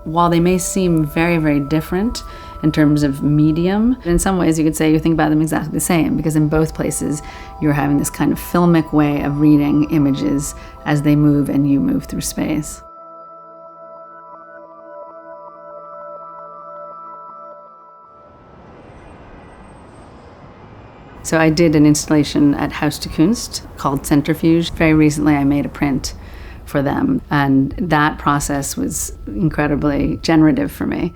While they may seem very, very different in terms of medium, in some ways you could say you think about them exactly the same, because in both places you're having this kind of filmic way of reading images as they move and you move through space. So I did an installation at Haus de Kunst called Centrifuge. Very recently I made a print for them, and that process was incredibly generative for me.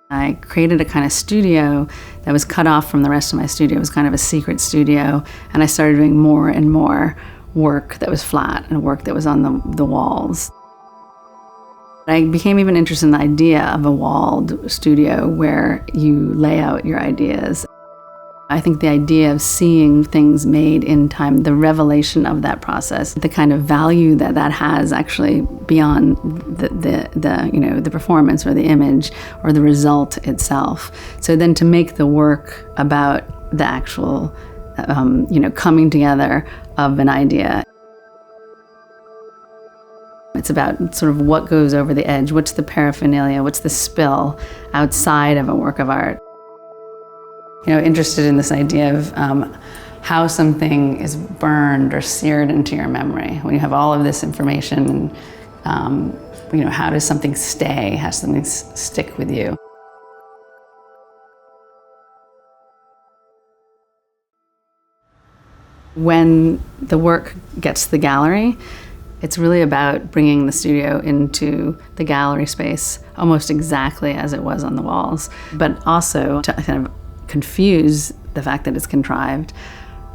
I created a kind of studio that was cut off from the rest of my studio. It was kind of a secret studio, and I started doing more and more work that was flat and work that was on the walls. I became even interested in the idea of a walled studio where you lay out your ideas. I think the idea of seeing things made in time, the revelation of that process, the kind of value that that has actually beyond the performance or the image or the result itself. So then to make the work about the actual, coming together of an idea. It's about sort of what goes over the edge, what's the paraphernalia, what's the spill outside of a work of art. Interested in this idea of how something is burned or seared into your memory. When you have all of this information, how does something stay? How does something stick with you? When the work gets to the gallery, it's really about bringing the studio into the gallery space almost exactly as it was on the walls, but also to kind of confuse the fact that it's contrived.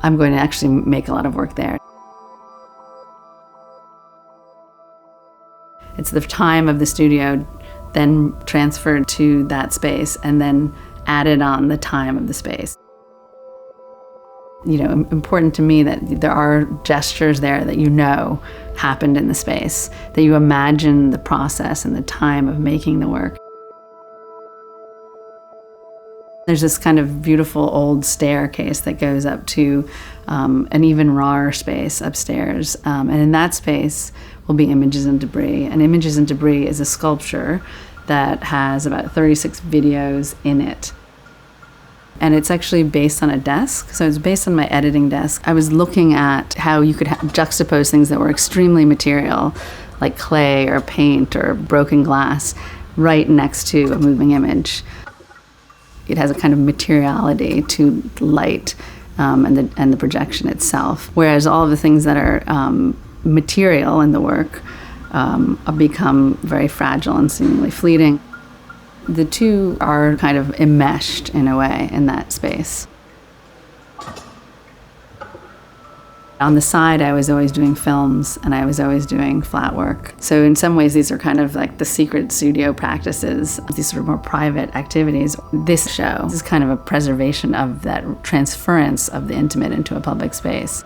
I'm going to actually make a lot of work there. It's the time of the studio then transferred to that space and then added on the time of the space. Important to me that there are gestures there that happened in the space, that you imagine the process and the time of making the work. There's this kind of beautiful old staircase that goes up to an even rawer space upstairs. And in that space will be Images and Debris. And Images and Debris is a sculpture that has about 36 videos in it. And it's actually based on a desk. So it's based on my editing desk. I was looking at how you could juxtapose things that were extremely material, like clay or paint or broken glass, right next to a moving image. It has a kind of materiality to light and the projection itself, whereas all of the things that are material in the work become very fragile and seemingly fleeting. The two are kind of enmeshed in a way in that space. On the side, I was always doing films and I was always doing flat work. So in some ways, these are kind of like the secret studio practices, these sort of more private activities. This show is kind of a preservation of that transference of the intimate into a public space.